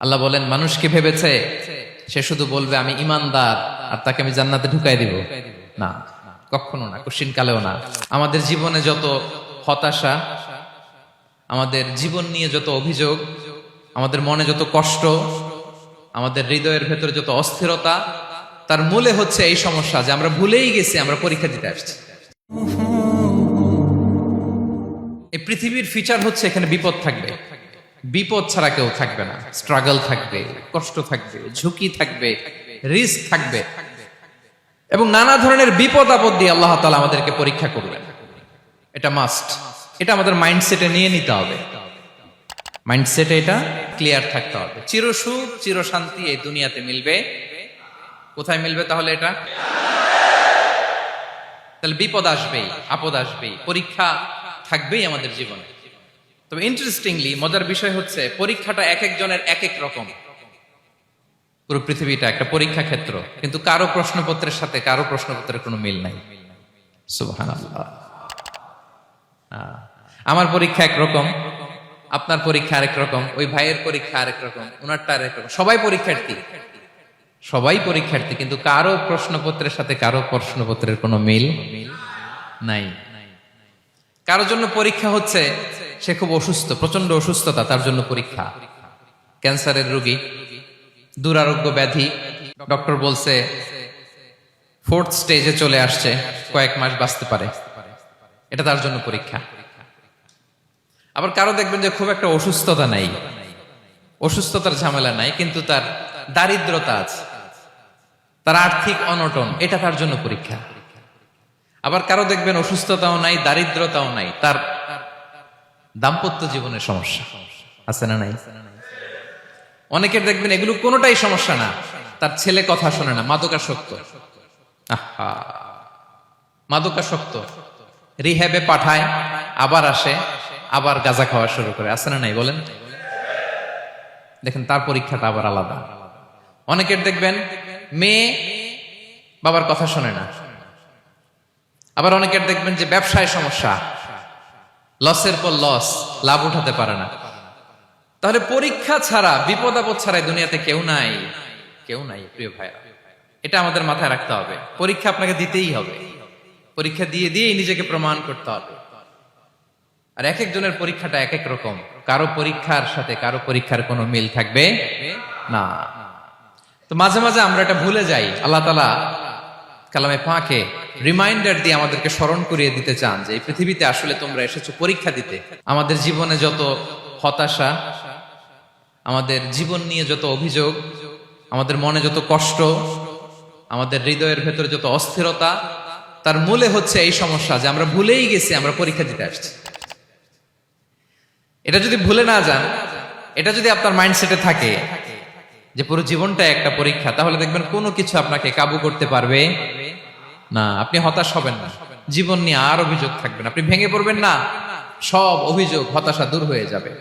আল্লাহ বলেন মানুষ কি ভেবেছে সে শুধু বলবে আমি ইমানদার আর তাকে আমি জান্নাতে ঢুকাই দিব? না, কখনো না, কোশ্চিন কালেও না। আমাদের জীবনে যত হতাশা, আমাদের জীবন নিয়ে যত অভিযোগ, আমাদের মনে যত কষ্ট, আমাদের হৃদয়ের ভেতরে যত অস্থিরতা, তার মূলে হচ্ছে এই সমস্যা যে আমরা ভুলেই গেছি আমরা পরীক্ষা দিতে আসছি। এই পৃথিবীর ফিচার হচ্ছে এখানে বিপদ থাকবে, বিপদ ছাড়া কেউ থাকবে না। স্ট্রাগল থাকবে, কষ্ট থাকবে, ঝুঁকি থাকবে, রিস্ক থাকবে, এবং নানা ধরনের বিপদ আপদ দিয়ে আল্লাহ তাআলা আমাদেরকে পরীক্ষা করবেন। এটা মাস্ট, এটা আমাদের মাইন্ডসেটে নিয়ে নিতে হবে। মাইন্ডসেটে এটা ক্লিয়ার থাকতে হবে। চিরসুখ চিরশান্তি এই দুনিয়াতে মিলবে, কোথায় মিলবে তাহলে? এটা তাহলে বিপদ আসবেই, আপদ আসবেই, পরীক্ষা থাকবেই আমাদের জীবনে। তবে ইন্টারেস্টিংলি মজার বিষয় হচ্ছে পরীক্ষাটা এক একজনের এক এক রকম। পুরো পৃথিবীটা একটা পরীক্ষা ক্ষেত্র, কিন্তু কারো প্রশ্নপত্রের সাথে কারো প্রশ্নপত্রের কোনো মিল নাই। সুবহানাল্লাহ। আমার পরীক্ষা একরকম, আপনার পরীক্ষা আরেক রকম, ওই ভাইয়ের পরীক্ষা আরেক রকম, ওনারটা আরেক রকম। সবাই পরীক্ষার্থী, সবাই পরীক্ষার্থী, কিন্তু কারো প্রশ্নপত্রের সাথে কারো প্রশ্নপত্রের কোনো মিল নাই। কারোর জন্য পরীক্ষা হচ্ছে সে খুব অসুস্থ, প্রচন্ড অসুস্থতা, তার জন্য পরীক্ষা। ক্যান্সারের রোগী, দুরারোগ্য ব্যাধি, ডক্টর বলছে 4th স্টেজে চলে আসছে, কয়েক মাস বাঁচতে পারে, এটা তার জন্য পরীক্ষা। আবার কারো দেখবেন যে খুব একটা অসুস্থতা নাই, অসুস্থতার ঝামেলা নাই, কিন্তু তার দারিদ্রতা আছে, তার আর্থিক অনটন, এটা তার জন্য পরীক্ষা। আবার কারো দেখবেন অসুস্থতাও নাই, দারিদ্রতাও নাই, তার দাম্পত্য জীবনের সমস্যা আছে না নাই? অনেকের দেখবেন এগুলো কোনোটাই সমস্যা না, তার ছেলে কথা শোনে না, মাদকাসক্ত। মাদকাসক্ত, রিহ্যাবে পাঠায়, আবার আসে, আবার গাঁজা খাওয়া শুরু করে, আছে না নাই বলেন? দেখেন তার পরীক্ষাটা আবার আলাদা। অনেকের দেখবেন মেয়ে বাবার কথা শোনে না। আবার অনেকের দেখবেন যে ব্যবসায় সমস্যা, লসের পর লস, লাভ উঠাতে পারে না। তাহলে পরীক্ষা ছাড়া, বিপদ আপদ ছাড়া দুনিয়াতে কেউ নাই, কেউ নাই প্রিয় ভাইরা। এটা আমাদের মাথায় রাখতে হবে। পরীক্ষা আপনাকে দিতেই হবে, পরীক্ষা দিয়ে দিয়েই নিজেকে প্রমাণ করতে হবে। আর এক একজনের পরীক্ষাটা এক এক রকম, কারো পরীক্ষার সাথে কারো পরীক্ষার কোনো মিল থাকবে না। তো মাঝে মাঝে আমরা এটা ভুলে যাই। আল্লাহ তাআলা কালামে পাকে রিমাইন্ডার দিয়ে আমাদেরকে স্মরণ করিয়ে দিতে চান যে এই পৃথিবীতে আসলে তোমরা এসেছো পরীক্ষা দিতে। আমাদের জীবনে যত হতাশা, আমাদের জীবন নিয়ে যত অভিযোগ, আমাদের মনে যত কষ্ট, আমাদের হৃদয়ের ভেতরে যত অস্থিরতা, তার মূলে হচ্ছে এই সমস্যা যে আমরা ভুলেই গেছি আমরা পরীক্ষা দিতে আসছি। এটা যদি ভুলে না যান, এটা যদি আপনার মাইন্ডসেটে থাকে যে পুরো জীবনটা একটা পরীক্ষা, তাহলে দেখবেন কোনো কিছু আপনাকে কাবু করতে পারবে না। আপনি হতাশ হবেন না, জীবন নিয়ে আর অভিযোগ থাকবে না, আপনি ভেঙে পড়বেন না, সব অভিযোগ হতাশা দূর হয়ে যাবে।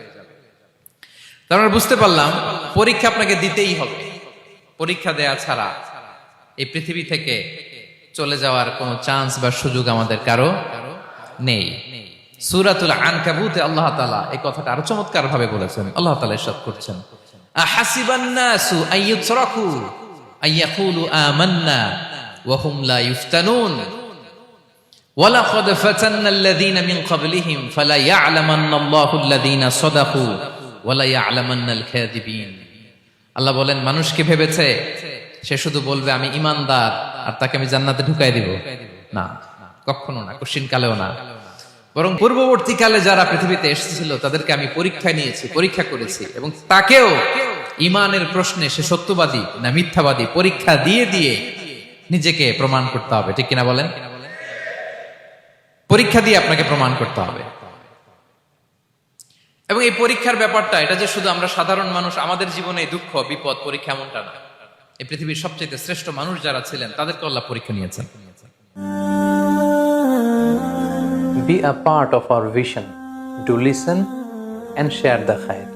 তারপরে বুঝতে পারলাম পরীক্ষা আপনাকে দিতেই হবে। পরীক্ষা দেয়া ছাড়া এই পৃথিবী থেকে চলে যাওয়ার কোনো চান্স বা সুযোগ আমাদের কারো নেই। সূরাতুল আনকাবুতে আল্লাহ তাআলা এই কথাটা আরো চমৎকার ভাবে বলেছেন। আল্লাহ তাআলা ইরশাদ করছেন, আহাসিবান নাসু আইয়ুতরাকু আইয়াকুলু আমান্না ওয়া হুম লা ইফতানুন ওয়ালাকাদ ফাতান্নাল্লাযীনা মিন ক্বাবলিহিম ফালা ইয়া'লামান্নাল্লাহু আল্লাযীনা সাদাকু ওয়া লা ইয়া'লামান্নাল কাযিবিন। আল্লাহ বলেন মানুষ কি ভেবেছে সে শুধু বলবে আমি ইমানদার আর তাকে আমি জান্নাতে ঢুকাই দিব? না, কখনো না, কোশ্চিন কালেও না। বরং পূর্ববর্তীকালে যারা পৃথিবীতে এসেছিল তাদেরকে আমি পরীক্ষা নিয়েছি, পরীক্ষা করেছি, এবং তাকেও ইমানের প্রশ্নে সে সত্যবাদী না মিথ্যাবাদী পরীক্ষা দিয়ে দিয়ে নিজেকে প্রমাণ করতে হবে। ঠিক কিনা বলেন? পরীক্ষা দিয়ে আপনাকে প্রমাণ করতে হবে। এবং এই পরীক্ষার ব্যাপারটা, এটা যে শুধু আমরা সাধারণ মানুষ আমাদের জীবনে দুঃখ বিপদ পরীক্ষা, এমনটা না। এই পৃথিবীর সবচেয়ে শ্রেষ্ঠ মানুষ যারা ছিলেন তাদেরকে আল্লাহ পরীক্ষা নিয়েছেন। Be a part of our vision. Do listen and share the khair.